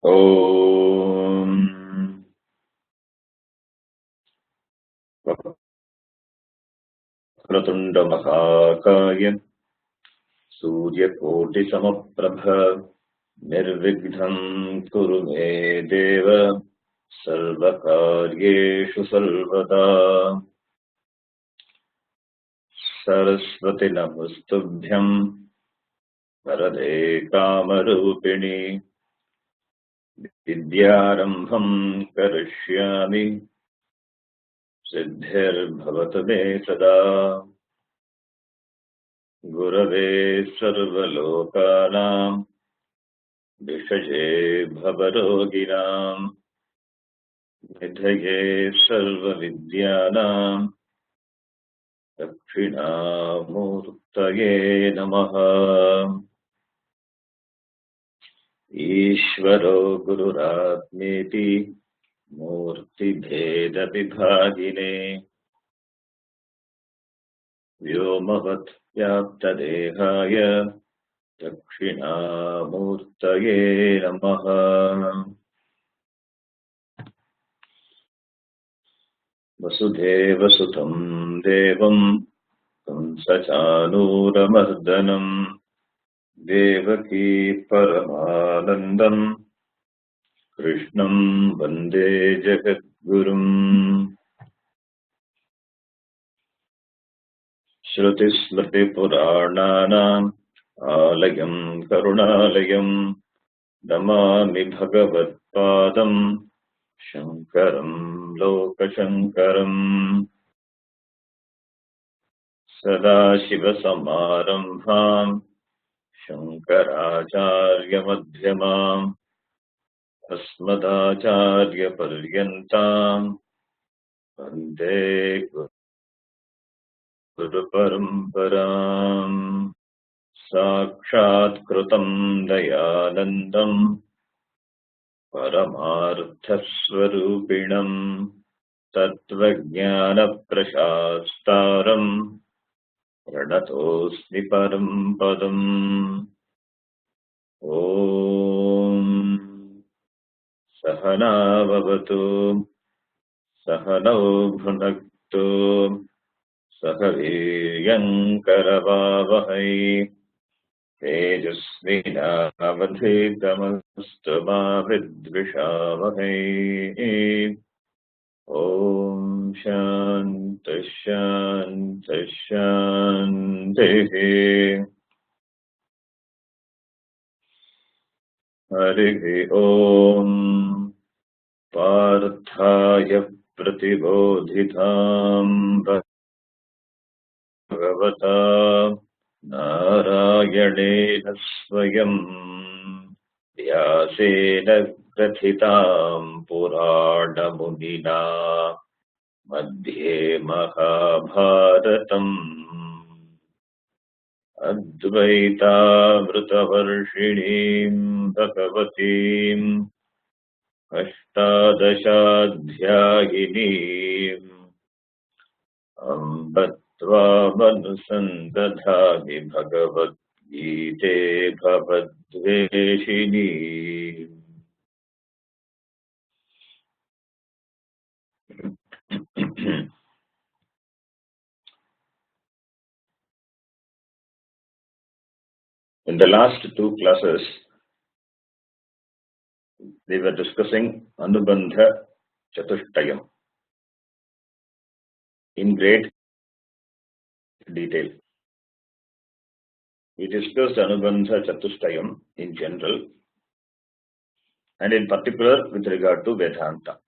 ॐ वक्रतुण्डमहाकाय सूर्यकोटिसमप्रभ निर्विघ्नं कुरु मे देव सर्वकार्येषु सर्वदा। सरस्वती नमस्तुभ्यं वरदे कामरूपिणि विद्यारम्भं करिष्यामि सिद्धिर्भवतु मे सदा। गुरवे सर्वलोकानां विषये भवरोगिणां निधये सर्वविद्यानां दक्षिणामूर्तये नमः। ईश्वरो गुरुरात्मेति मूर्तिभेदविभागिने व्योमवत् व्याप्तदेहाय दक्षिणामूर्तये नमः। वसुदेवसुतं देवं कंसचानूरमर्दनं देवकी परमानन्दं कृष्णं वन्दे जगद्गुरुम्। श्रुतिस्मृतिपुराणानाम् आलयं करुणालयं नमामि भगवत्पादं शङ्करं लोकशङ्करम्। सदाशिवसमारम्भां शङ्कराचार्यमध्यमाम् अस्मदाचार्यपर्यन्तां वन्दे गुरुपरम्पराम्। साक्षात्कृतं दयानन्दं परमार्थस्वरूपिणं तत्त्वज्ञानप्रशास्तारं प्रणतोऽस्मि परं पदम्। ॐ सहना भवतु सहनौ भुनक्तु सह वीर्यङ्करवावहै तेजस्विनावधीतमस्तु मा विद्विषावहै। ॐ शान्तिः शान्तिः शान्तिः। हरिः ॐ पार्थाय प्रतिबोधितां भगवता नारायणेन स्वयं व्यासेन ग्रथितां पुराणमुनिना मध्ये महाभारतम् अद्वैतामृतवर्षिणीं भगवतीम् अष्टादशाध्यायिनीम् अम्ब त्वामनुसन्दधामि भगवद्गीते भवद्वेषिणी। In the last two classes, we were discussing Anubandha Chatushtayam in great detail. We discussed Anubandha Chatushtayam in general and in particular with regard to Vedanta.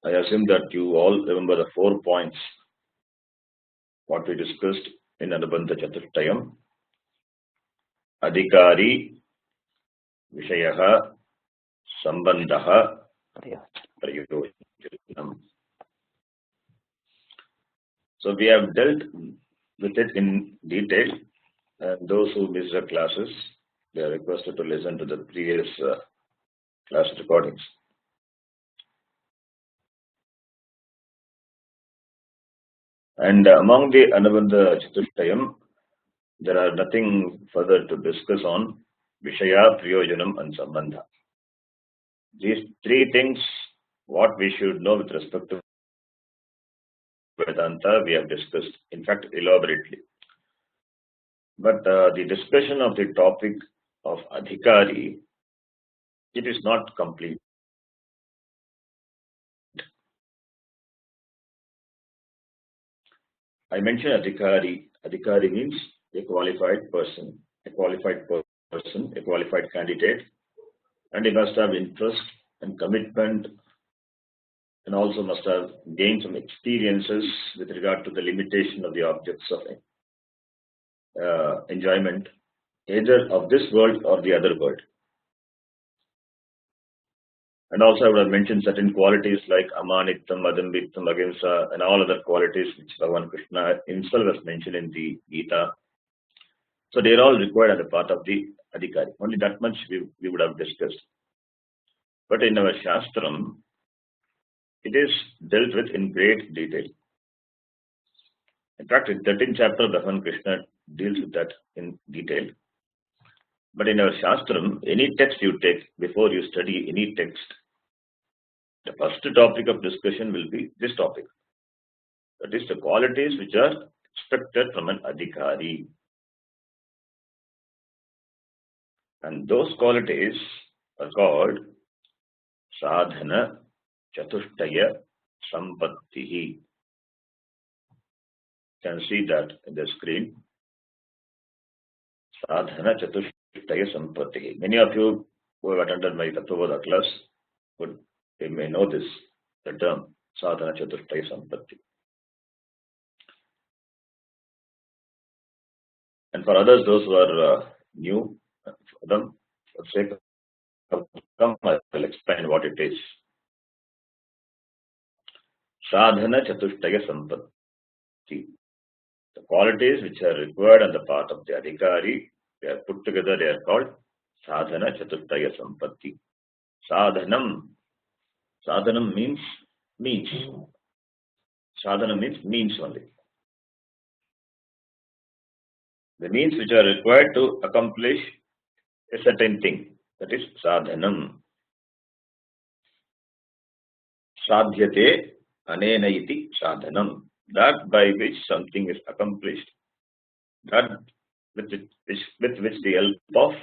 I assume that you all remember the 4 points what we discussed in Anubandha Chatushtayam. Adhikari, Vishayaha, Sambandhaha, Prayojanam. So we have dealt with it in detail, and those who missed the classes, they are requested to listen to the previous class recordings. And among the Anubandha Chatushtayam, there are nothing further to discuss on Vishaya, Prayojanam and Sambandha. These three things, what we should know with respect to Vedanta, we have discussed, in fact, elaborately. But the discussion of the topic of Adhikari, it is not complete. I mentioned Adhikari. Adhikari means a qualified person, a qualified person, a qualified candidate, and he must have interest and commitment, and also must have gained some experiences with regard to the limitation of the objects of enjoyment, either of this world or the other world. And also I would have mentioned certain qualities like Amanittam, Adambittam, Ahimsa, and all other qualities which Bhagavan Krishna himself has mentioned in the Gita. So they are all required as a part of the Adhikari. Only that much we would have discussed. But in our Shastram, it is dealt with in great detail. In fact, in 13th chapter, Bhagavan Krishna deals with that in detail. But in our Shastram, any text you take, before you study any text, the first topic of discussion will be this topic. That is the qualities which are expected from an Adhikari. And those qualities are called Sadhana Chatushtaya Sampattihi. You can see that in the screen. Sadhana Chatushtaya Sampattihi. Many of you who have attended my Tattvabodha class they may know this, the term Sadhana Chatushtaya Sampatti. And for others, those who are new, for them, for the sake of them, I will explain what it is. Sadhana Chatushtaya Sampatti. The qualities which are required on the part of the Adhikari, they are put together, they are called Sadhana Chatushtaya Sampatti. Sadhanam. Sadhanam means means. Sadhana means means only. The means which are required to accomplish a certain thing. That is sadhanam. Sadhyate anena iti sadhanam. That by which something is accomplished. That with which the help of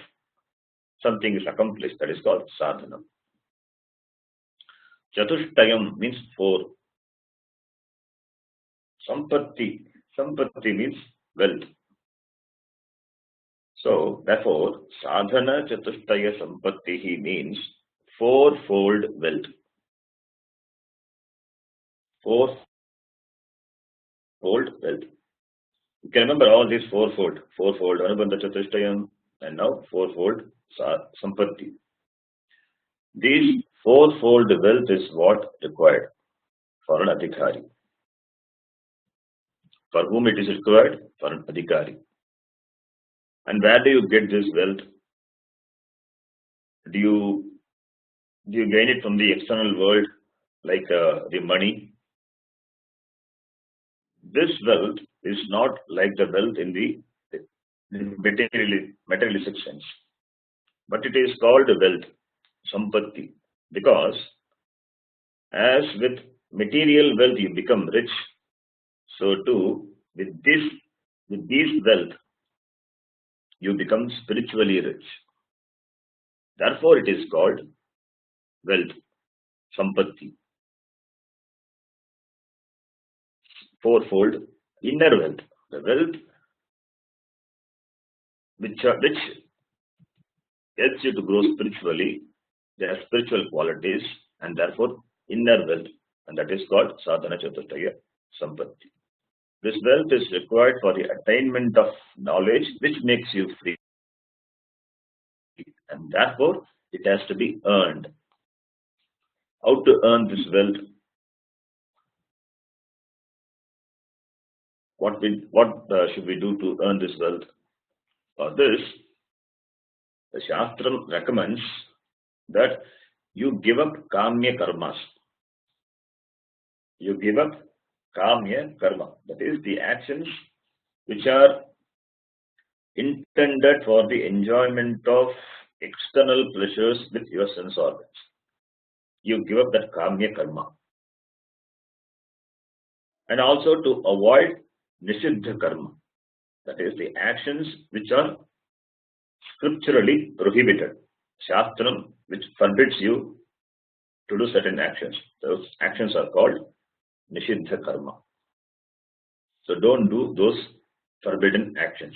something is accomplished. That is called sadhanam. Chatushtayam means four. Sampatti. Sampatti means wealth. So, therefore, sadhana chatushtaya sampattihi means fourfold wealth. Fourfold wealth. You can remember all these fourfold. Fourfold anubandha chatushtayam and now fourfold sampatti. These fourfold wealth is what required for an adhikari. For whom it is required? For an adhikari. And where do you get this wealth? Do you gain it from the external world, like the money? This wealth is not like the wealth in the materialistic sense, but it is called wealth, sampatti, because as with material wealth you become rich, so too with this wealth you become spiritually rich. Therefore, it is called wealth, sampatti. Fourfold inner wealth, the wealth which helps you to grow spiritually. They have spiritual qualities and therefore inner wealth, and that is called sadhana chatushtaya sampatti. This wealth is required for the attainment of knowledge which makes you free, and therefore it has to be earned. How to earn this wealth? What should we do to earn this wealth? For this, the Shastram recommends that you give up kamya karmas. You give up kamya karma. That is the actions which are intended for the enjoyment of external pleasures with your sense organs. You give up that kamya karma. And also to avoid nisiddha karma, that is the actions which are scripturally prohibited. Shastram, which forbids you to do certain actions. Those actions are called nisiddha karma. So don't do those forbidden actions.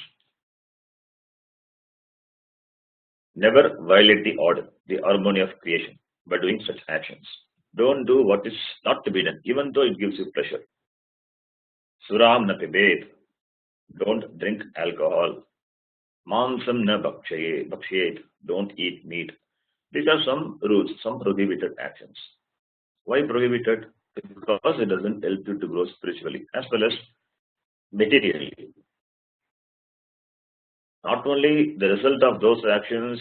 Never violate the order, the harmony of creation by doing such actions. Don't do what is not to be done, even though it gives you pleasure. Suram na pibet. Don't drink alcohol. Mansam na bhakshayet. Don't eat meat. These are some rules, some prohibited actions. Why prohibited? Because it doesn't help you to grow spiritually as well as materially. Not only the result of those actions,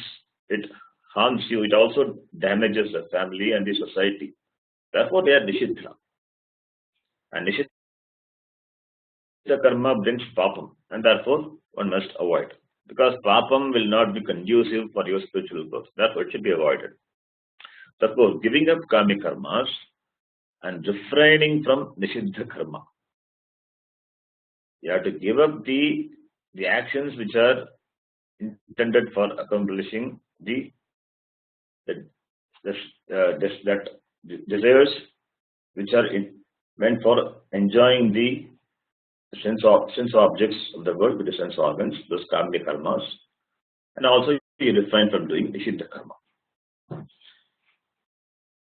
it harms you, it also damages the family and the society. Therefore, they are nishidha. And nishidha karma brings papam, and therefore one must avoid. Because papam will not be conducive for your spiritual growth. Therefore, it should be avoided. Therefore, giving up kami karmas and refraining from nishidha karma. You have to give up the actions which are intended for accomplishing the desires which are meant for enjoying the sense objects of the world with the sense organs, those kamya karmas, and also you refrain from doing nishidha karma.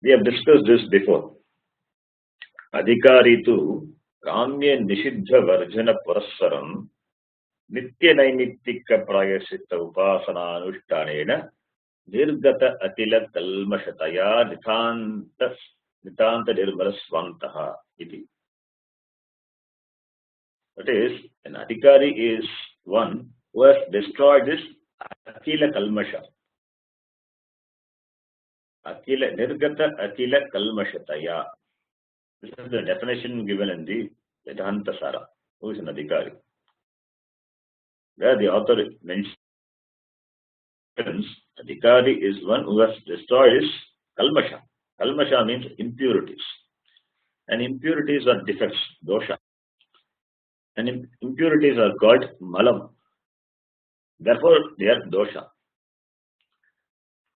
We have discussed this before. Adhikari tu kamya nishidha varjana parassaram nitya naimitika prayasita upasana anushtanena nirgata atila kalmashataya nitanta nirmalasvantaha iti. That is, an adhikari is one who has destroyed this akila kalmasha. Akila nirgata akila kalmashataya. This is the definition given in the Vedanta Sara, who is an adhikari. Where the author mentions adhikari is one who has destroyed his kalmasha. Kalmasha means impurities. And impurities are defects, dosha. And impurities are called malam. Therefore, they are dosha.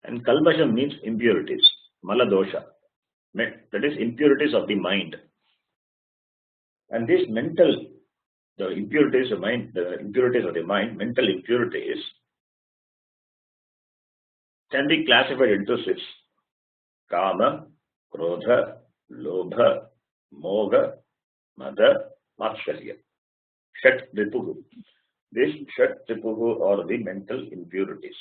And kalmasha means impurities, mala dosha. That is impurities of the mind. And these the impurities of the mind, mental impurities, can be classified into six: kama, krodha, lobha, moga, mada, matsarya. Shat ripuhu. These shat ripuhu are the mental impurities.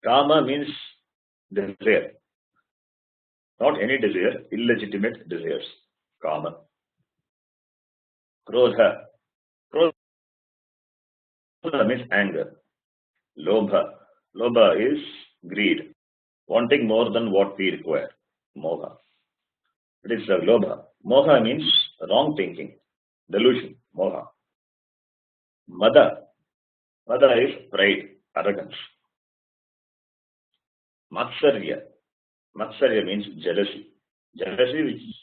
Kama means desire. Not any desire, illegitimate desires. Kama. Krodha. Krodha means anger. Lobha. Lobha is greed. Wanting more than what we require. Moha. It is lobha. Moha means wrong thinking. Delusion. Moha. Mada. Mada is pride, arrogance. Matsarya. Matsarya means jealousy. Jealousy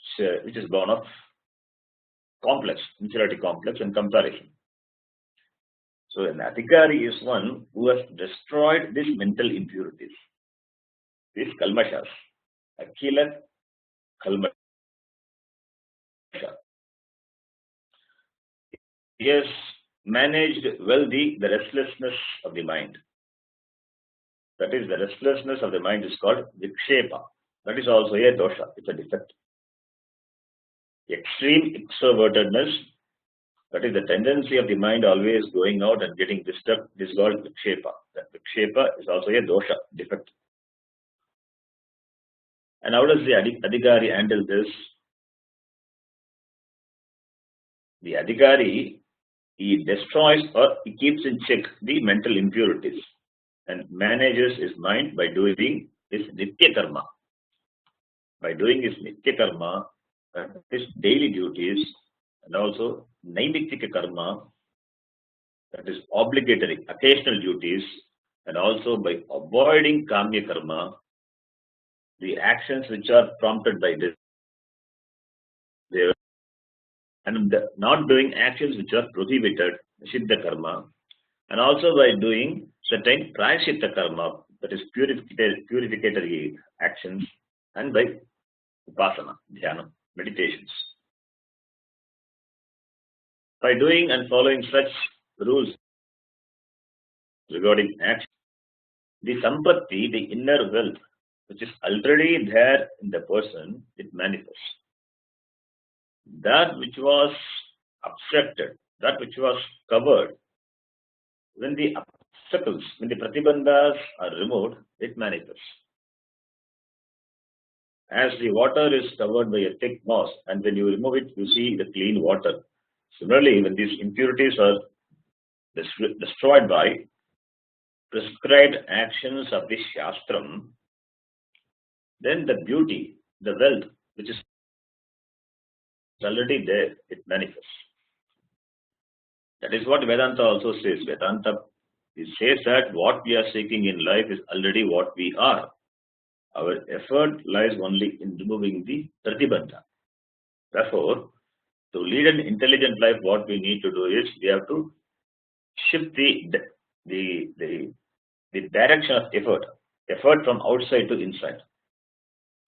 which is born of complex, inferiority complex and comparison. So an adhikari is one who has destroyed these mental impurities, these kalmashas. Akila kalmasha. He has managed well the restlessness of the mind. That is, the restlessness of the mind is called vikshepa. That is also a dosha. It's a defect. Extreme extrovertedness, that is the tendency of the mind always going out and getting disturbed, is called vikshepa. That vikshepa is also a dosha, defect. And how does the adhikari handle this? The adhikari, he destroys or he keeps in check the mental impurities and manages his mind by doing his nitya karma. By doing his nitya karma, his daily duties, and also naimittika karma, that is obligatory, occasional duties, and also by avoiding kamya karma, the actions which are prompted by desire, and not doing actions which are prohibited, Siddha karma, and also by doing certain prayashitta karma, that is purificatory actions, and by upasana, dhyana, meditations. By doing and following such rules regarding action, the sampatti, the inner wealth, which is already there in the person, it manifests. That which was obstructed, that which was covered, when the obstacles, when the pratibandhas are removed, it manifests. As the water is covered by a thick moss, and when you remove it, you see the clean water. Similarly, when these impurities are destroyed by prescribed actions of the Shastram, then the beauty, the wealth, which is already there, it manifests. That is what Vedanta also says. Vedanta says that what we are seeking in life is already what we are. Our effort lies only in removing the pratibandha. Therefore, to lead an intelligent life, what we need to do is we have to shift the direction of effort from outside to inside.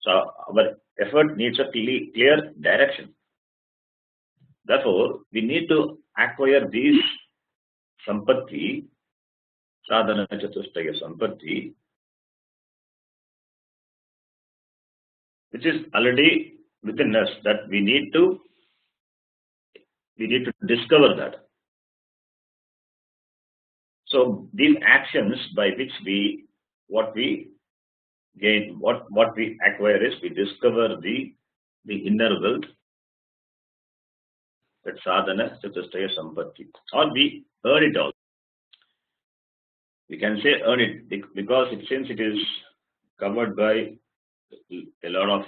So our effort needs a clear direction. Therefore, we need to acquire these sampatti, sadhana chatushtaya sampatti, which is already within us, that we need to discover that. So these actions by which what we gain, what we acquire is we discover the inner wealth, that sadhana chatushtaya sampatti, or we earn it all. We can say earn it because since it is covered by a lot of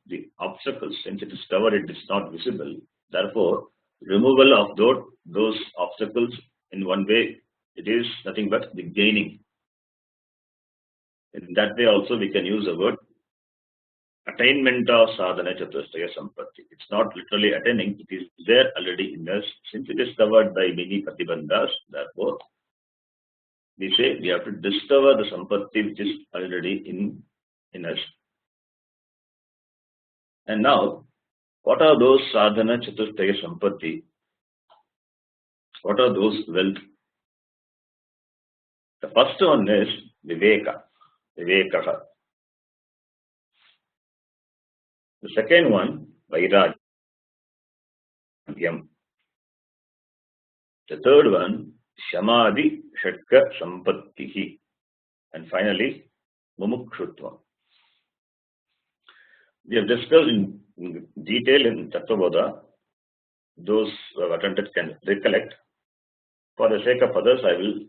the obstacles, since it is covered, it is not visible. Therefore, removal of those obstacles in one way, it is nothing but the gaining. In that way also we can use the word attainment of sadhana chatushtaya sampatti. It's not literally attaining, it is there already in us. Since it is covered by many pratibandhas, therefore we say we have to discover the sampatti which is already in us. And now, what are those sadhana chatushtaya sampatti? What are those wealth? The first one is viveka, vivekaha. The second one, vairagyam. The third one, shamadhi shatka sampattihi. And finally, mumukshutvam. We have discussed in detail in Tattvabodha. Those who have attended can recollect. For the sake of others, I will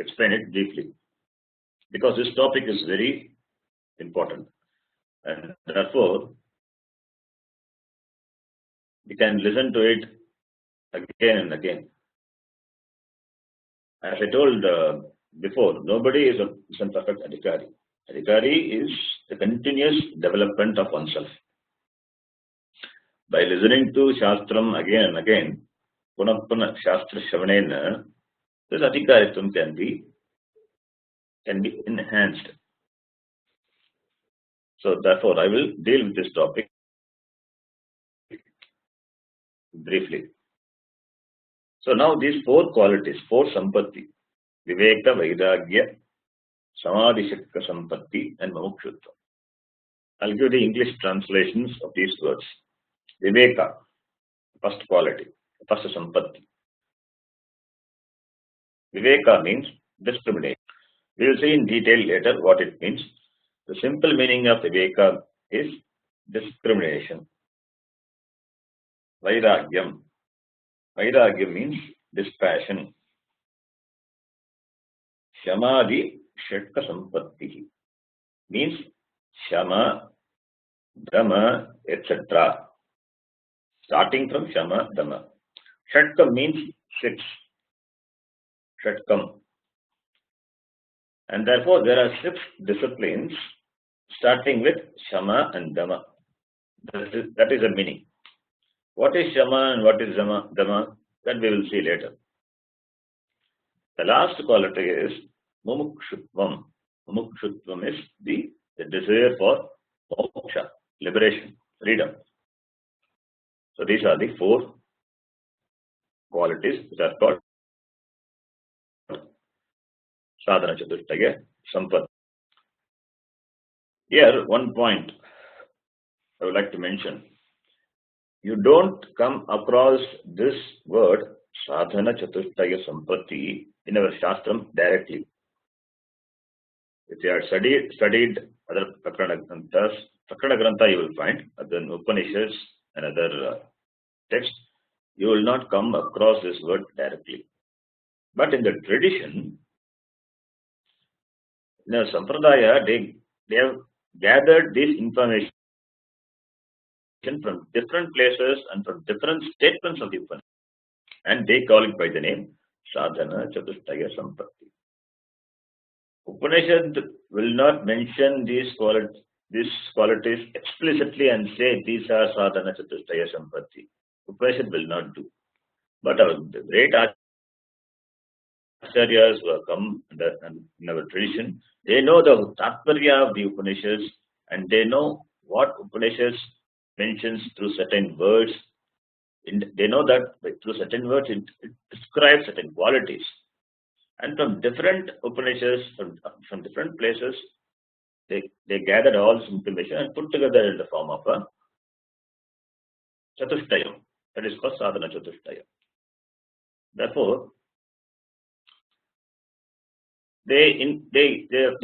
explain it briefly, because this topic is very important, and therefore we can listen to it again and again. As I told before, nobody is a perfect adhikari. Adhikari is the continuous development of oneself. By listening to Shastram again and again, punapuna Shastra Shavanena, this adhikaritvam can be enhanced. So therefore, I will deal with this topic briefly. So now these four qualities, four sampatti, viveka, vairagya, samadhi shatka sampatti, and mumukshutva. I'll give the English translations of these words. Viveka, first quality, first sampatti. Viveka means discrimination. We will see in detail later what it means. The simple meaning of viveka is discrimination. Vairagyam. Vairagyam means dispassion. Shamadhi shatka sampatti means shama, dhamma, etc. Starting from shama, dhamma. Shatkam means 6. Shatkam. And therefore there are 6 disciplines starting with Shama and Dama. That is the meaning. What is Shama and what is Dama? That we will see later. The last quality is Mumukshutvam. Mumukshutvam is the desire for moksha, liberation, freedom. So these are the 4 qualities which are called Sadhana Chatushtaya Sampatti. Here, one point I would like to mention. You don't come across this word Sadhana Chatushtaya Sampatti in our Shastram directly. If you have studied other Prakarana Grantha you will find, other Upanishads and other texts, you will not come across this word directly. But in the tradition, in the Sampradaya, they have gathered this information from different places and from different statements of the Upanishad, and they call it by the name Sadhana Chatushtaya Sampatti. Upanishad will not mention these qualities explicitly and say these are Sadhana Chatushtaya Sampatti. Upanishad will not do. But our great acharyas who have come in our tradition, they know the Tatparya of the Upanishads, and they know what Upanishads mentions through certain words. They know that through certain words it describes certain qualities. And from different Upanishads, from different places, they gathered all this information and put together in the form of a Chatushtayam. That is called Sadhana Chatushtaya. Therefore, they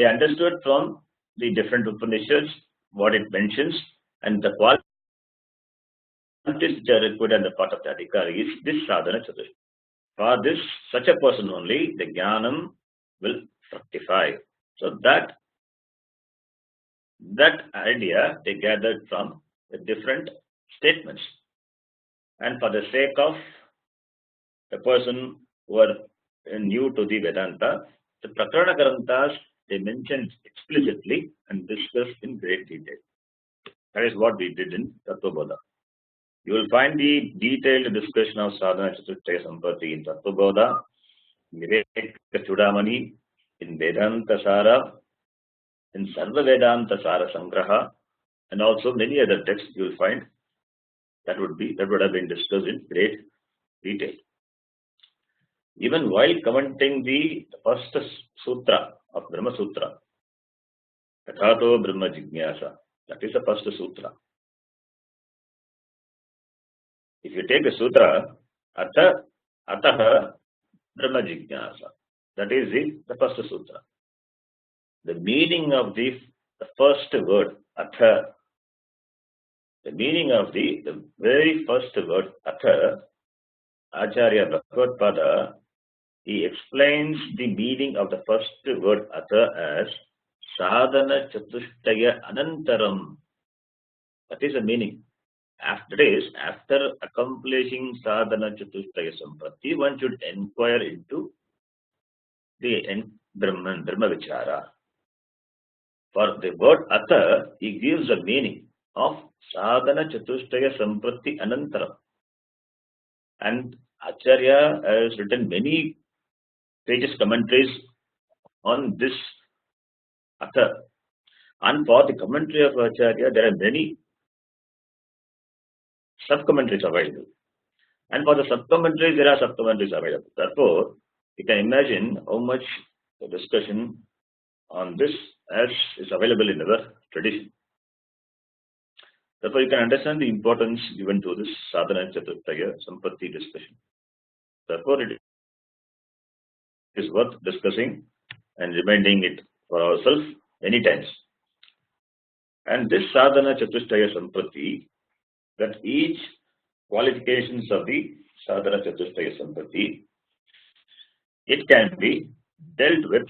understood from the different Upanishads what it mentions, and the qualities which are required on the part of the Adhikari is this Sadhana Chatushtaya. For this, such a person only, the Jnanam will fructify. So that idea they gathered from the different statements. And for the sake of the person who are new to the Vedanta, the Prakarana Granthas they mentioned explicitly and discussed in great detail. That is what we did in Tattvabodha. You will find the detailed discussion of Sadhana Chatushtaya Sampatti in Tattvabodha, Viveka Chudamani, in Vedanta Sara, in Sarva Vedanta Sara Sangraha, and also many other texts you will find that would have been discussed in great detail. Even while commenting the first sutra of Brahma Sutra, Tathato Brahma Jignasa, that is the first sutra. If you take a sutra, Ataha Brahma Jignasa, that is the first sutra. The meaning of the first word, Atha, the meaning of the very first word, Atha, Acharya Bhagavad he explains the meaning of the first word Atha as Sadhana Chatushtaya Anantaram. That is the meaning. After accomplishing Sadhana Chatushtaya Sampatti, one should inquire into the Brahma Vichara. For the word Atha, he gives a meaning of Sadhana Chatushtaya Sampatti Anantaram. And Acharya has written many pages commentaries on this Atha. And for the commentary of Acharya, there are many sub-commentaries available. And for the sub-commentaries, there are sub-commentaries available. Therefore, you can imagine how much the discussion on this as is available in our tradition. Therefore, you can understand the importance given to this Sadhana Chatushtaya Sampatti discussion. Therefore, it is worth discussing and reminding it for ourselves many times. And this Sadhana Chatushtaya Sampatti, that each qualifications of the Sadhana Chatushtaya Sampatti, it can be dealt with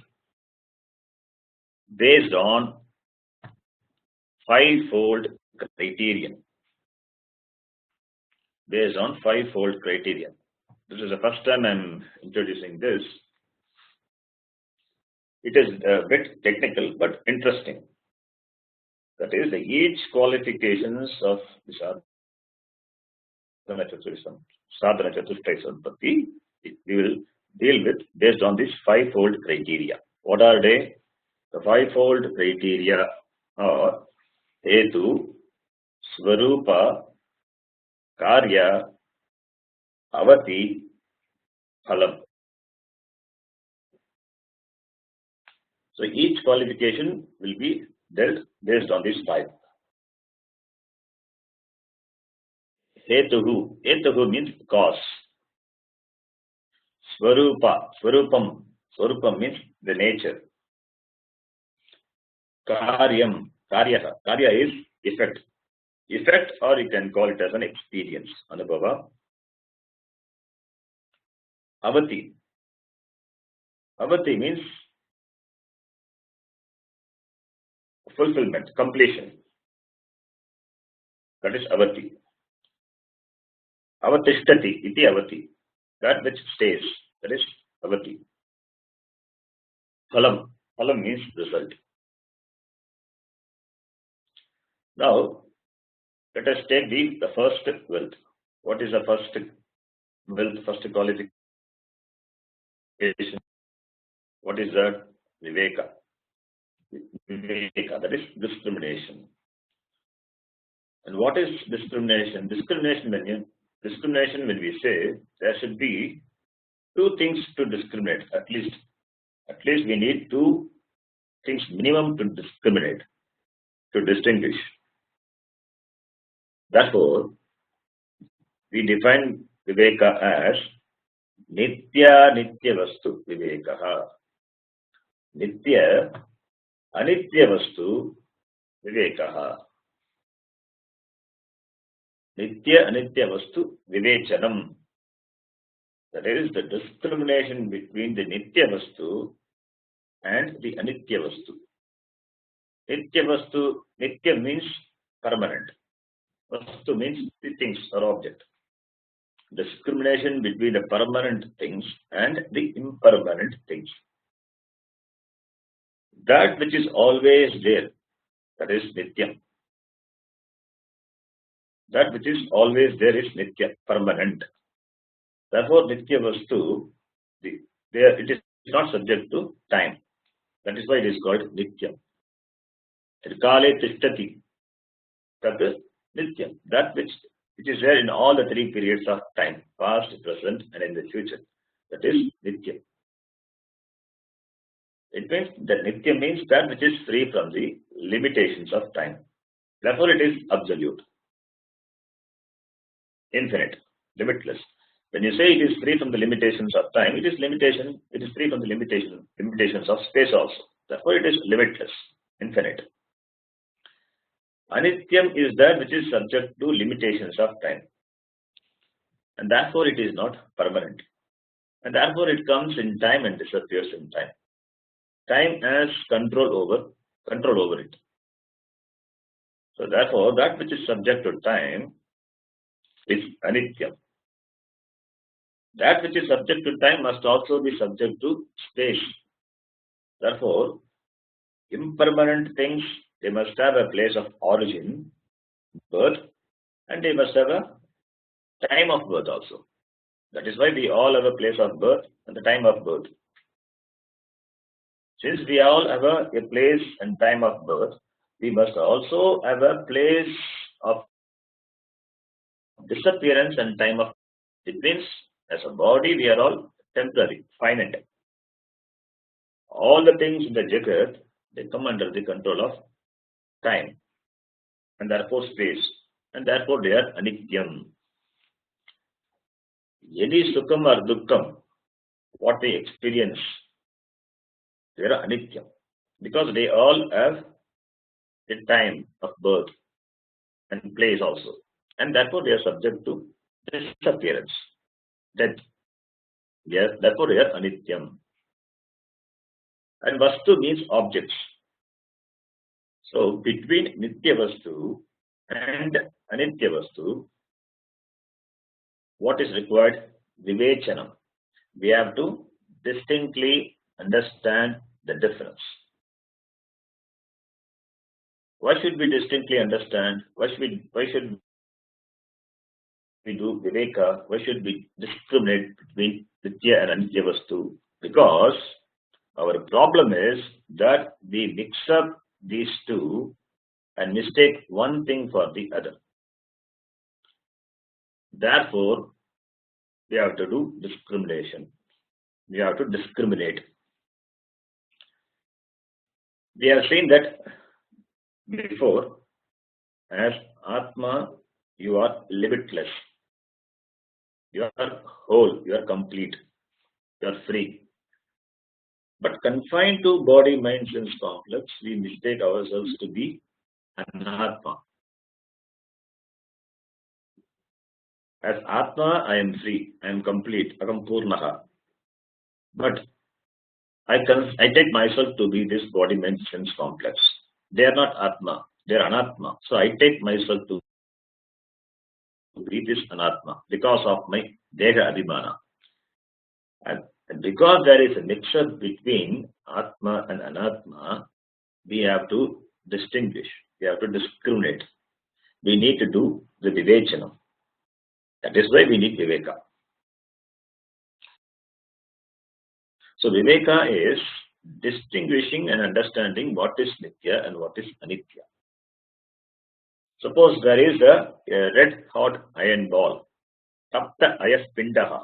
based on five-fold criterion. Based on five-fold criterion. this is the first time I'm introducing this. It is a bit technical but interesting. That is, each qualifications of the sadhana chatushtaya sampatti, we will deal with based on this fivefold criteria. What are they? The fivefold criteria are Hetu, Swarupa, Karya, Avati, Phalam. So each qualification will be dealt based on these five. Hetuhu means cause. Swarupam means the nature. Karya is effect, or you can call it as an experience. Anubhava. Avati means fulfillment, completion. That is Avati. Avatishtati iti Avati. That which stays. That is Avati. Phalam means result. Now, let us take the first wealth. What is the first wealth, first qualification? What is that? Viveka. That is discrimination. And what is discrimination? Discrimination, when we say there should be two things to discriminate, at least we need two things minimum to discriminate, to distinguish. Therefore, we define Viveka as Nitya Vastu Vivekaha. Nitya Anitya Vastu Vivekaha. Nitya Anitya Vastu Vivechanam. That is the discrimination between the Nitya Vastu and the Anitya Vastu. Nitya means permanent. Vastu means the things or object. Discrimination between the permanent things and the impermanent things. That which is always there, that is Nityam. That which is always there is Nitya, permanent. Therefore, Nitya Vastu, it is not subject to time. That is why it is called Nitya. Kale Tishtati, that is Nitya. That which is there in all the three periods of time, past, present, and in the future. That is Nitya. It means that Nitya means that which is free from the limitations of time. Therefore, it is absolute, infinite, limitless. When you say it is free from the limitations of time, it is free from the limitations of space also. Therefore, it is limitless, infinite. Anityam is that which is subject to limitations of time. And therefore, it is not permanent. And therefore, it comes in time and disappears in time. Time has control over it. So therefore, that which is subject to time is Anityam. That which is subject to time must also be subject to space. Therefore, impermanent things, they must have a place of origin, birth, and they must have a time of birth also. That is why we all have a place of birth and the time of birth. Since we all have a place and time of birth, we must also have a place of disappearance and time of. It means, as a body, we are all temporary, finite. All the things in the Jagat, they come under the control of time and therefore space, and therefore they are Anityam. Any Sukham or Dukkham, what they experience, they are Anityam because they all have the time of birth and place also, and therefore they are subject to disappearance, death. Yes, therefore they are Anityam. And Vastu means objects. So between Nitya Vastu and Anitya Vastu, what is required? vivechanam. We have to distinctly understand the difference. Why should we distinctly understand? Why should we do viveka? Why should we discriminate between Nitya and Anitya Vastu? Because our problem is that we mix up these two and mistake one thing for the other. Therefore, we have to do discrimination. We have to discriminate. We have seen that before. As Atma, you are limitless. You are whole. You are complete. You are free. But confined to body, mind, sense complex, we mistake ourselves to be Anatma. As Atma, I am free. I am complete. Aham Purnaha. But I take myself to be this body, mind, sense complex. They are not Atma. They are Anatma. So I take myself to be this Anatma because of my Deha Abhimana. And because there is a mixture between Atma and Anatma, we have to distinguish. We have to discriminate. We need to do the Vivechanam. That is why we need Viveka. So Viveka is distinguishing and understanding what is Nitya and what is Anitya. Suppose there is a red hot iron ball. Tapta ayas pindaha.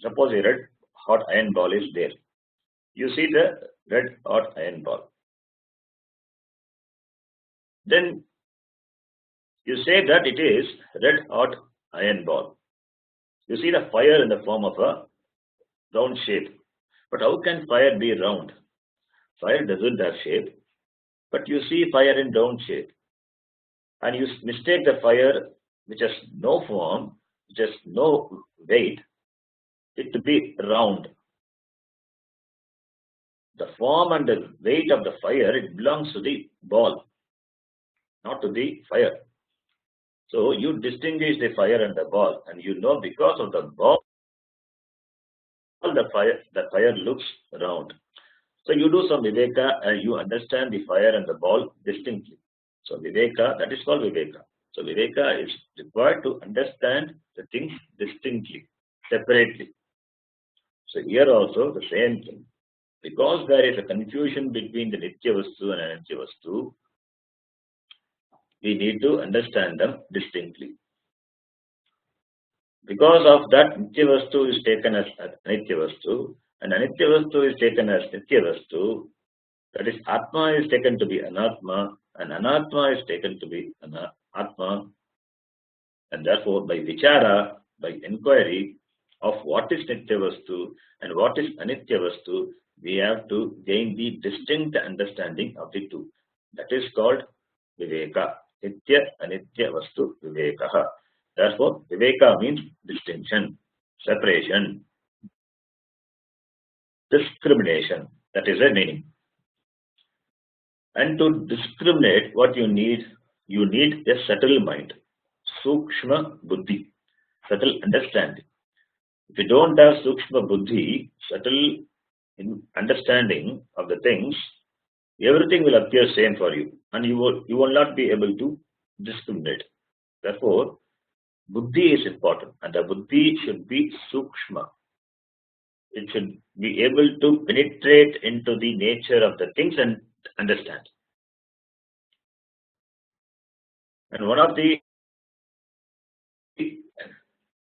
Suppose a red hot iron ball is there. You see the red hot iron ball. Then you say that it is red hot iron ball. You see the fire in the form of a round shape. But how can fire be round? Fire doesn't have shape. But you see fire in round shape. And you mistake the fire which has no form, which has no weight, it to be round. The form and the weight of the fire, it belongs to the ball, not to the fire. So you distinguish the fire and the ball, and you know because of the ball, the fire looks round. So you do some viveka and you understand the fire and the ball distinctly. So viveka, that is called viveka. So viveka is required to understand the things distinctly, separately. So here also the same thing. Because there is a confusion between the Nitya Vastu and Anitya Vastu, we need to understand them distinctly. Because of that, Nitya Vastu is taken as Anitya Vastu, and Anitya Vastu is taken as Nitya Vastu. That is, Atma is taken to be Anatma, and Anatma is taken to be Atma. And therefore, by Vichara, by inquiry of what is Nitya Vastu and what is Anitya Vastu, we have to gain the distinct understanding of the two. That is called Viveka. Nitya Anitya Vastu Vivekaha. Therefore, Viveka means distinction, separation, discrimination. That is the meaning. And to discriminate, what you need a subtle mind, Sukshma Buddhi, subtle understanding. If you don't have Sukshma Buddhi, subtle understanding of the things, everything will appear same for you, and you will not be able to discriminate. Therefore, Buddhi is important, and the Buddhi should be Sukshma. It should be able to penetrate into the nature of the things and understand. And one of the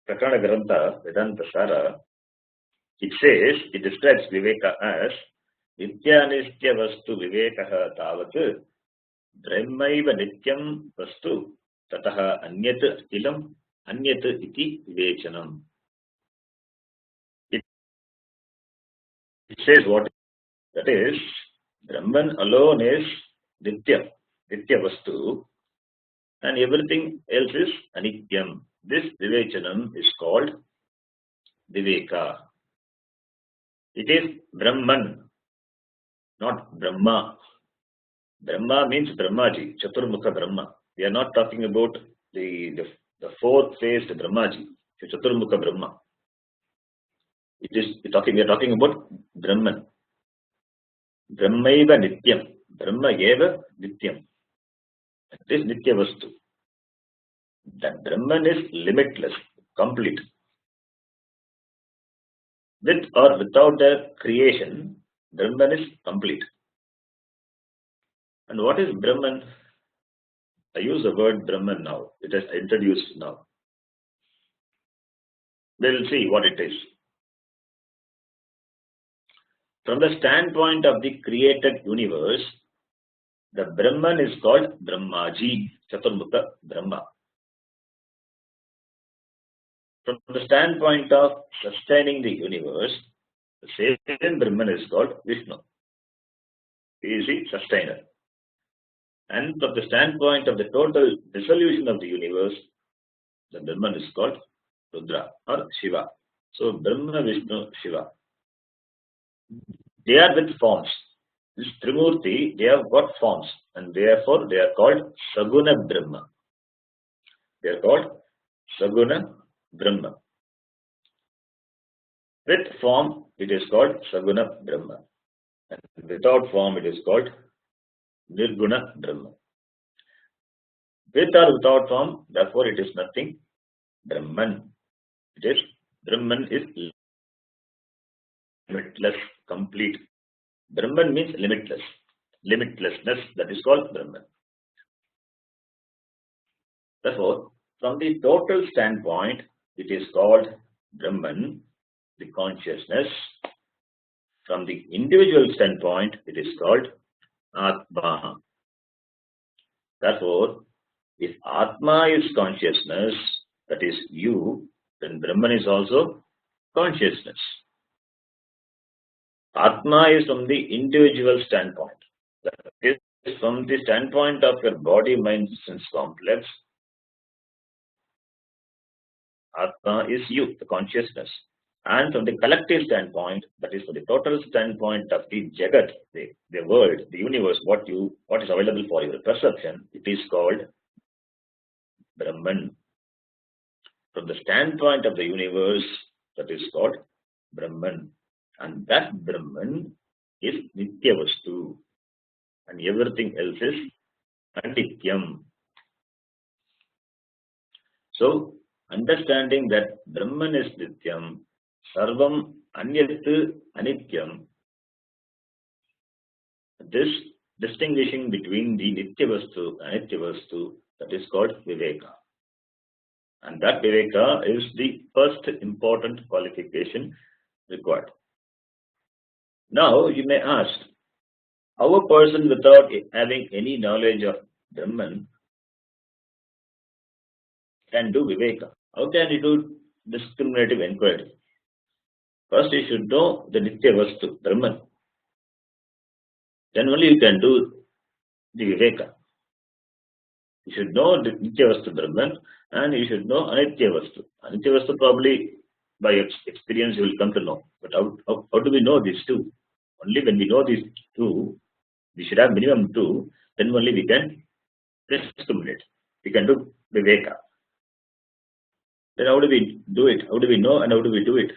Prakana Grantha, Vedanta Sara, it describes Viveka as Nityanistya Vastu Vivekaha Tavat Brahmaiva Nityam Vastu Tataha Anyat Ilam Anyat Iti Vivechanam. It says what? That is, Brahman alone is Nitya Vastu, and everything else is Anityam. This Vivechanam is called Viveka. It is Brahman, not Brahma. Brahma means Brahmaji, Chaturmukha Brahma. We are not talking about the fourth-faced Brahmaji. Chaturmukha Brahma. We are talking about Brahman. Brahmaiva Nityam. Brahma eva Nityam. It is Nitya Vastu. That Brahman is limitless, complete. With or without a creation, Brahman is complete. And what is Brahman? I use the word Brahman now. It is introduced now. We'll see what it is. From the standpoint of the created universe, the Brahman is called Brahmaji, Chaturmukha Brahma. From the standpoint of sustaining the universe, the same Brahman is called Vishnu. He is the sustainer. And from the standpoint of the total dissolution of the universe, the Brahman is called Rudra or Shiva. So Brahma, Vishnu, Shiva. They are with forms. This Trimurti, they have got forms, and therefore they are called Saguna Brahma. They are called Saguna Brahma. With form, it is called Saguna Brahma. And without form, it is called Nirguna Brahma. With or without form, therefore it is nothing Brahman. It is Brahman is limitless, complete. Brahman means limitless. Limitlessness, that is called Brahman. Therefore, from the total standpoint, it is called Brahman, the consciousness. From the individual standpoint, it is called Atma. Therefore, if Atma is consciousness, that is you, then Brahman is also consciousness. Atma is from the individual standpoint. That is from the standpoint of your body, mind, sense complex. Atma is you, the consciousness. And from the collective standpoint, that is from the total standpoint of the Jagat, the world, the universe, what is available for your perception, it is called Brahman. From the standpoint of the universe, that is called Brahman. And that Brahman is Nitya Vastu. And everything else is Anityam. So, understanding that Brahman is Nityam, Sarvam Anyat Anityam, this distinguishing between the Nitya Vastu and Anitya Vastu, that is called Viveka. And that Viveka is the first important qualification required. Now, you may ask, how a person without having any knowledge of Brahman can do Viveka? How can he do discriminative inquiry? First, you should know the Nitya Vastu, Brahman. Then only you can do the Viveka. You should know the Nitya Vastu, Brahman, and you should know Anitya Vastu. Anitya Vastu probably by experience you will come to know. But how do we know these two? Only when we know these two, we should have minimum two, then only we can discriminate. We can do Viveka. Then how do we do it? How do we know and how do we do it?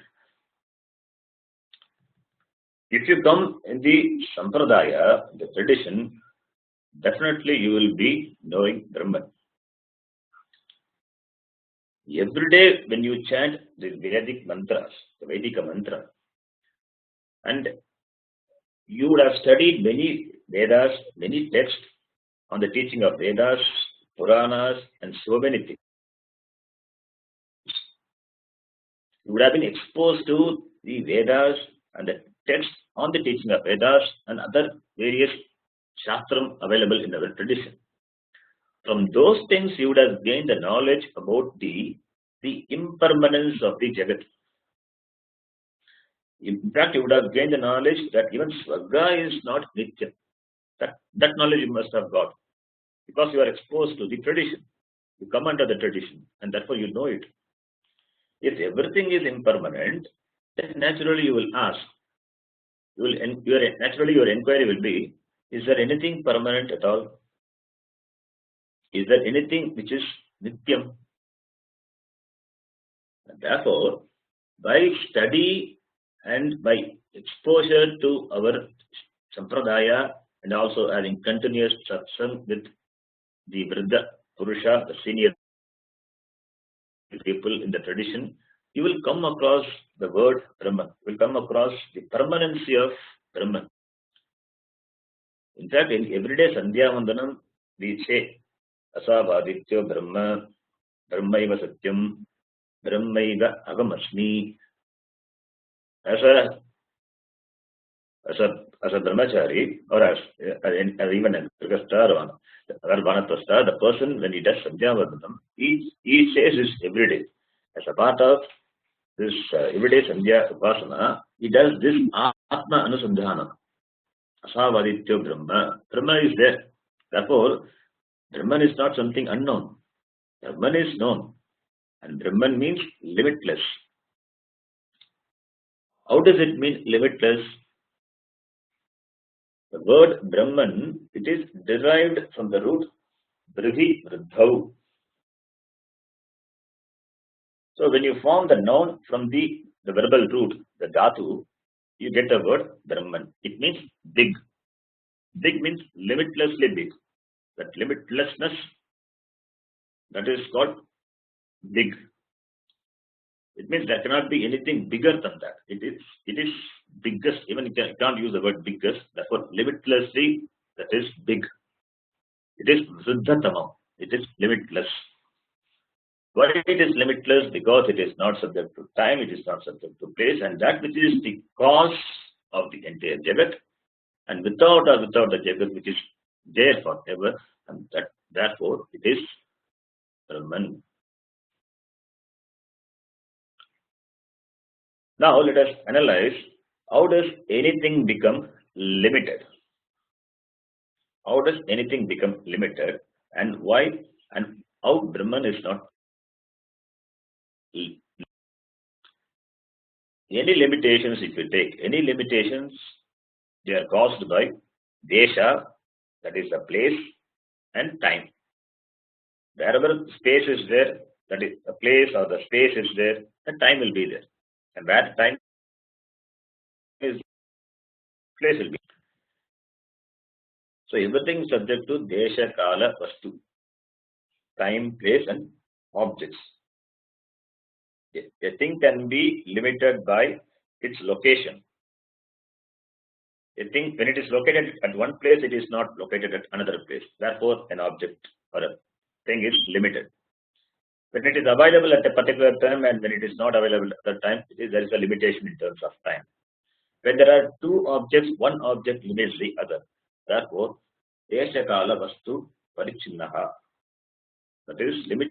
If you come in the Sampradaya, the tradition, definitely you will be knowing Brahman. Every day when you chant the Vedic mantras, the Vedika mantra, and you would have studied many Vedas, many texts on the teaching of Vedas, Puranas, and so many things. You would have been exposed to the Vedas and the texts on the teaching of Vedas and other various Shastram available in our tradition. From those things, you would have gained the knowledge about the impermanence of the Jagat. In fact, you would have gained the knowledge that even Swarga is not Nitya. That knowledge you must have got because you are exposed to the tradition. You come under the tradition and therefore you know it. If everything is impermanent, then naturally you will ask. Naturally your inquiry will be, is there anything permanent at all? Is there anything which is Nityam? And therefore, by study and by exposure to our sampradaya and also having continuous satsang with the Vriddha Purusha, the senior people in the tradition, you will come across the word Brahman. You will come across the permanency of Brahman. In fact, in everyday Sandhya Vandanam, we say, Asavadityo Brahma, Brahmaiva Satyam, Brahmaiva Agamasmi. As a as a brahmachari or as even a Grihastha or Vanaprastha, the person when he does Sandhya Vandanam, he says this every day. As a part of this everyday Sandhya Upasana, he does this Atma Anusandhana. Asavadityo Brahma. Brahma is there. Therefore, Brahman is not something unknown. Brahman is known. And Brahman means limitless. How does it mean limitless? The word Brahman, it is derived from the root Brihi Vriddhau. So when you form the noun from the verbal root, the dhatu, you get the word Brahman. It means big. Big means limitlessly big. That limitlessness, that is called big. It means there cannot be anything bigger than that. It is biggest. Even you can't use the word biggest. Therefore, limitlessly, that is big. It is Vriddhatamam. It is limitless. Why it is limitless? Because it is not subject to time, it is not subject to place, and that which is the cause of the entire Jagat, and without the Jagat which is there forever, and that therefore it is Brahman. Now let us analyze how does anything become limited? How does anything become limited, and why and how Brahman is not any limitations? If you take any limitations, they are caused by desha, that is the place, and time. Wherever space is there, that is the place or the space is there, the time will be there. And where time is, place will be. So everything is subject to desha, kala, vastu, time, place, and objects. A thing can be limited by its location. A thing, when it is located at one place, it is not located at another place. Therefore, an object or a thing is limited. When it is available at a particular time and when it is not available at that time, there is a limitation in terms of time. When there are two objects, one object limits the other. Therefore, desha kala vastu parichinnaha. That is, limitations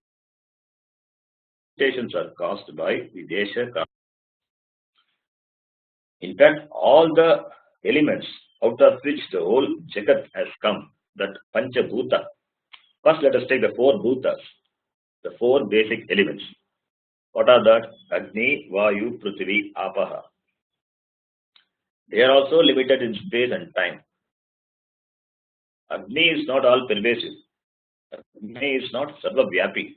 are caused by the desha kala. In fact, all the elements out of which the whole Jagat has come, that Pancha Bhuta. First, let us take the four Bhutas, the four basic elements. What are that? Agni, Vayu, Prithvi, Apaha. They are also limited in space and time. Agni is not all pervasive. Agni is not sarva-vyapi.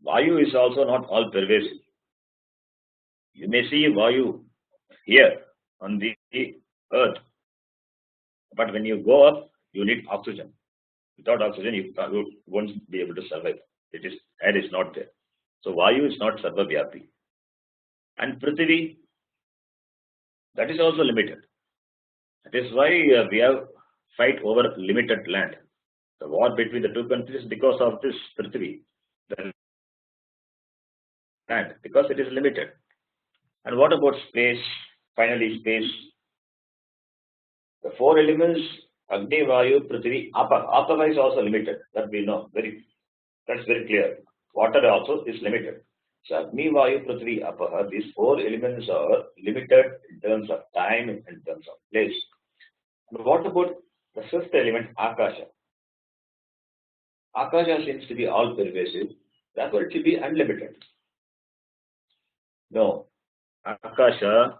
Vayu is also not all pervasive. You may see Vayu here on the earth, but when you go up, you need oxygen. Without oxygen, you won't be able to survive. Air is not there. So Vayu is not sarva-vyapi. And Prithvi, that is also limited. That is why we have fight over limited land. The war between the two countries because of this Prithvi, the land, because it is limited. And what about space? Finally, space. The four elements, Agni, Vayu, Prithvi, Apa. Apa is also limited. That we know. That's very clear. Water also is limited. So Agni, Vayu, Prithvi, Apa, these four elements are limited in terms of time and in terms of place. And what about the fifth element, Akasha? Akasha seems to be all pervasive. Therefore, it should be unlimited. No. Akasha,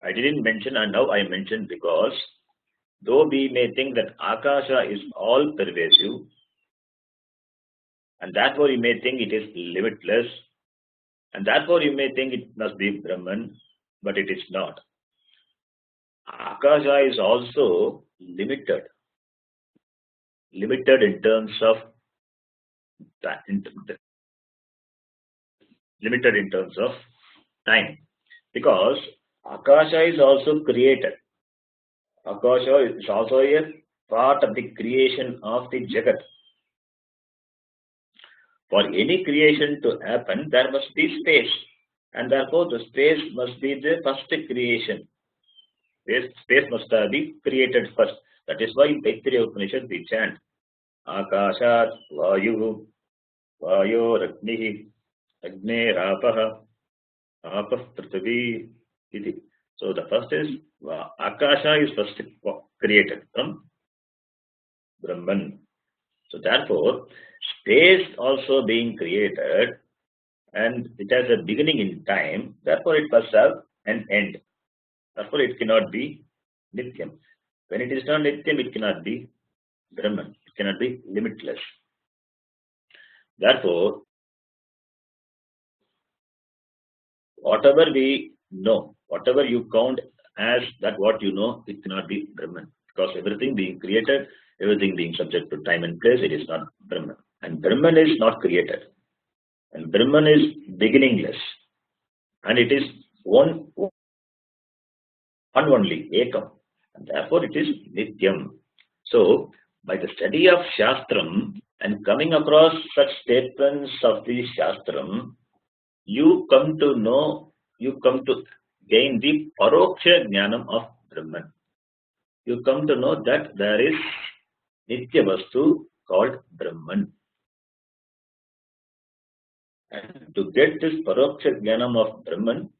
I didn't mention and now I mentioned because though we may think that Akasha is all pervasive and therefore we may think it is limitless, And therefore you may think it must be Brahman, but it is not. Akasha is also limited in terms of that, limited in terms of time, because Akasha is also created. Akasha is also a part of the creation of the Jagat. For any creation to happen, there must be space, and therefore the space must be the first creation. Space must be created first. That is why in Taittiriya Upanishad we chant Akashat Vayu Vayoragnihi Agne Rapah Apah Prithvi Iti. So the first is Akasha is first created from Brahman. So therefore, space also being created, and it has a beginning in time, therefore it must have an end. Therefore it cannot be Nityam. When it is not Nityam, it cannot be Brahman. It cannot be limitless. Therefore, whatever we know, whatever you count as that what you know, it cannot be Brahman. Because everything being created, everything being subject to time and place, it is not Brahman. And Brahman is not created. And Brahman is beginningless. And it is one only, Ekam. And therefore it is Nityam. So, by the study of Shastram and coming across such statements of the Shastram, you come to know, you come to gain the Paroksha Jnanam of Brahman. You come to know that there is Nitya Vastu called Brahman. And to get this Paroksha Jnanam of Brahman,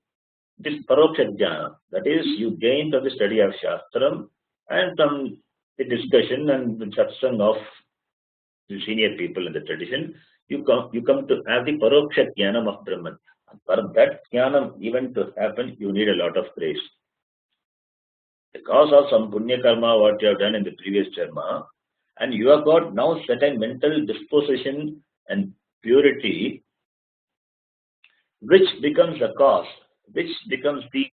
this Paroksha Jnana, that is, you gain from the study of Shastram and from the discussion and the satsang of the senior people in the tradition, you come to have the Paroksha Jnanam of Brahman. And for that Jnanam even to happen, you need a lot of grace. Because of some Punya Karma, what you have done in the previous Karma, and you have got now certain mental disposition and purity, which becomes a cause, which becomes the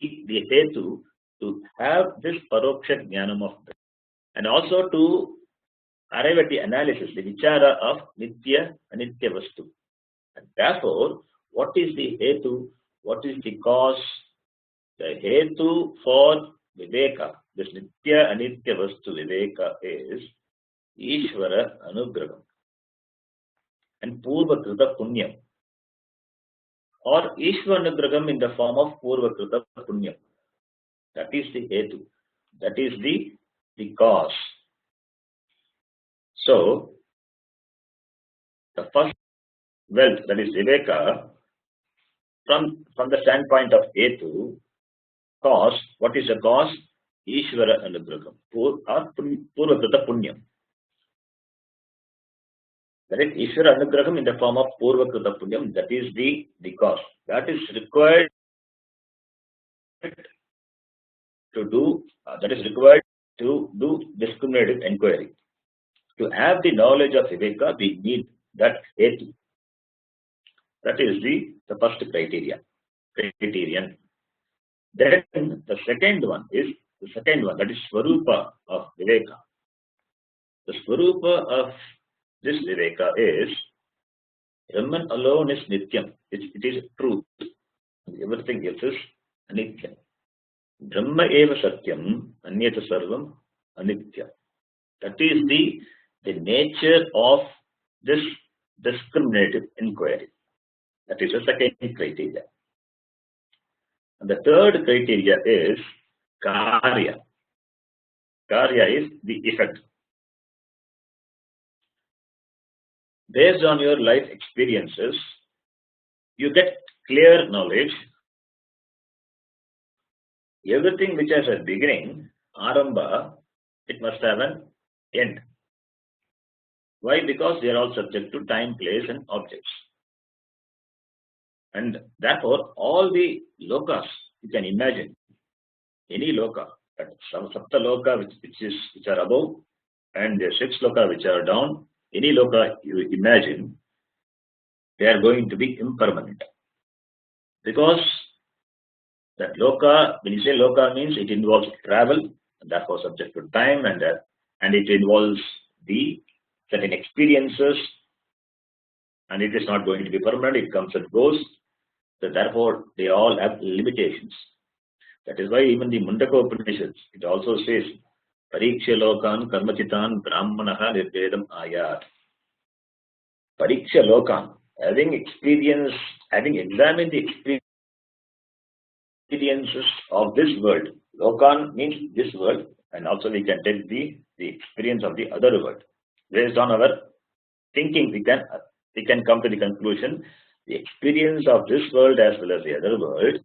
hetu to have this Paroksha Jnanam of Brahman. And also to arrive at the analysis, the vichara of Nitya Anitya Vastu. And therefore, what is the hetu? What is the cause? The hetu for Viveka, this Nitya Anitya Vastu Viveka, is Ishvara Anugraham and Purva Krita Punyam, or Ishvara Anugraham in the form of Purva Krita Punyam. That is the hetu. That is the cause. So, the first wealth, that is Viveka, from the standpoint of hetu, cause, what is the cause? Ishvara Anugraham, or Purva Krita Punyam. That is Ishvara Anugraham in the form of Purva Krita Punyam, that is the cause. That is required to do, discriminative inquiry. To have the knowledge of Viveka, we need that hetu. That is the first criterion. Then the second one, that is Swarupa of Viveka. The Swarupa of this Viveka is Brahman alone is Nityam. It is truth. Everything else is Anityam. Brahma eva Satyam, Anyata Sarvam Anitya. That is the nature of this discriminative inquiry. That is the second criteria. And the third criteria is Karya. Karya is the effect. Based on your life experiences, you get clear knowledge. Everything which has a beginning, Arambha, it must have an end. Why? Because they are all subject to time, place, and objects. And therefore, all the lokas, you can imagine, any loka, Sapta loka which are above, and the 6 loka which are down, any loka you imagine, they are going to be impermanent. Because that loka, when you say loka, means it involves travel, and therefore subject to time, and it involves the certain experiences, and it is not going to be permanent. It comes and goes. So therefore, they all have limitations. That is why even the Mundaka Upanishads, it also says, Pariksha Lokan Karmachitan Brahmanaha Nirvedam Ayat. Pariksha Lokan, having examined the experiences of this world. Lokan means this world, and also we can take the experience of the other world. Based on our thinking, we can come to the conclusion the experience of this world as well as the other world.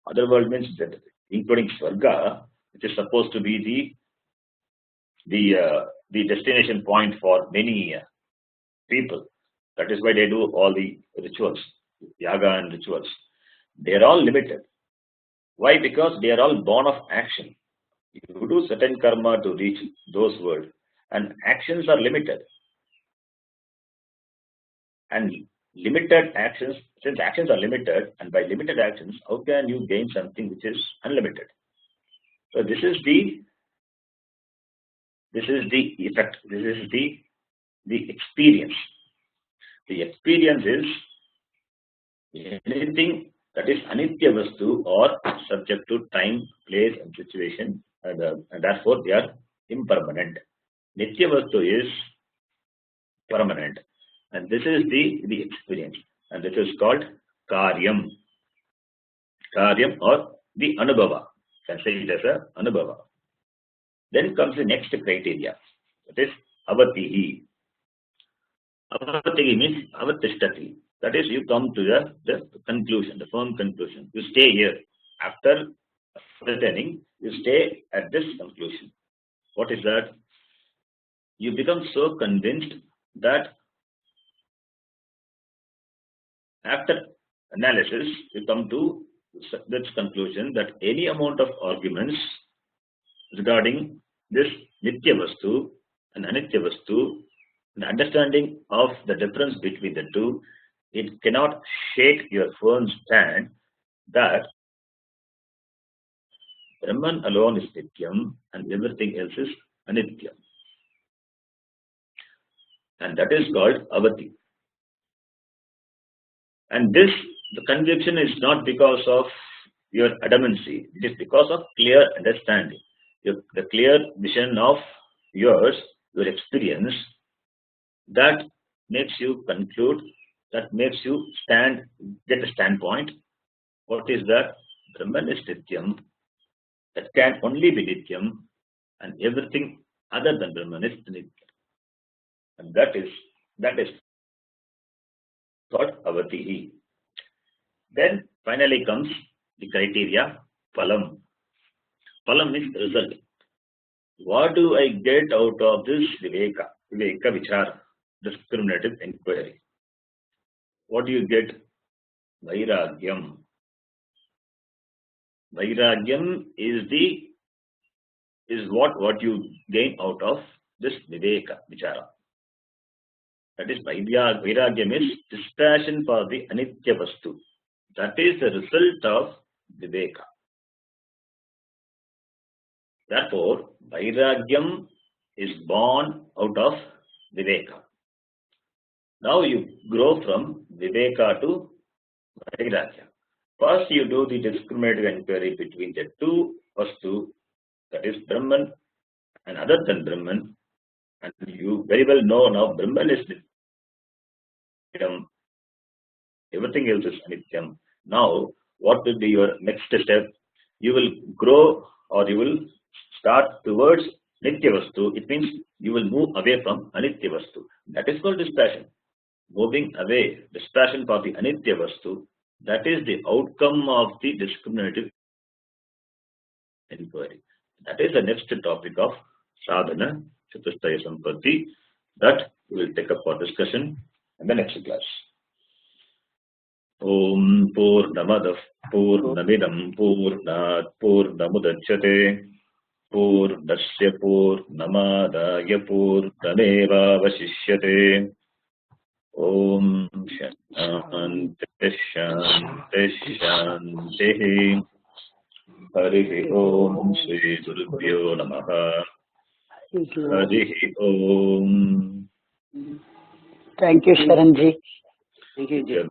Other world means that including Swarga, which is supposed to be the destination point for many people. That is why they do all the rituals, yaga and rituals. They are all limited. Why? Because they are all born of action. You do certain karma to reach those worlds, and actions are limited. And limited actions, since actions are limited, and by limited actions, how can you gain something which is unlimited? So this is the effect. This is the experience. The experience is anything that is anitya vastu or subject to time, place, and situation, and therefore they are impermanent. Nitya vastu is permanent, and this is the experience, and this is called karyam. Karyam or the anubhava. Can say it as a anubhava. Then comes the next criteria. That is avatihi. Avatihi means avatishtati. That is, you come to the conclusion, the firm conclusion. You stay here. After returning, you stay at this conclusion. What is that? You become so convinced that after analysis, you come to this conclusion that any amount of arguments regarding this nitya vastu and anitya vastu, the understanding of the difference between the two, it cannot shake your firm stand that Brahman alone is nityam and everything else is anityam. And that is called avati. And this, the conviction is not because of your adamancy, it is because of clear understanding. The clear vision of yours, your experience, that makes you conclude, that makes you get a standpoint. What is that? Brahman is nityam, that can only be nityam, and everything other than Brahman is nityam. And that is called avatihi. Then finally comes the criteria, phalam. Phalam means result. What do I get out of this viveka vichara, discriminative inquiry? What do you get? Vairagyam. Vairagyam is what you gain out of this viveka vichara. That is, vairagyam is dispassion for the anitya vastu. That is the result of viveka. Therefore, vairagyam is born out of viveka. Now you grow from viveka to vairagya. First you do the discriminative inquiry between the two vastu, that is Brahman and other than Brahman, and you very well know now Brahman is nityam, everything else is anityam. Now what will be your next step? You will grow, or you will start towards nitya vastu. It means you will move away from anitya vastu. That is called dispassion. Moving away, dispassion for the anitya vastu, that is the outcome of the discriminative inquiry. That is the next topic of sadhana, chatushtaya sampatti, that we will take up for discussion in the next class. Om Purnamadah Purnamidam Purnat Purnamudachyate Purnasya Purnamadaya Purnameva Vasishyate Om Shanti Shanti Shanti. Hari Om Shri Gurubhyo Namaha. Hari Om. Thank you, Sharanji. Thank you, Jay.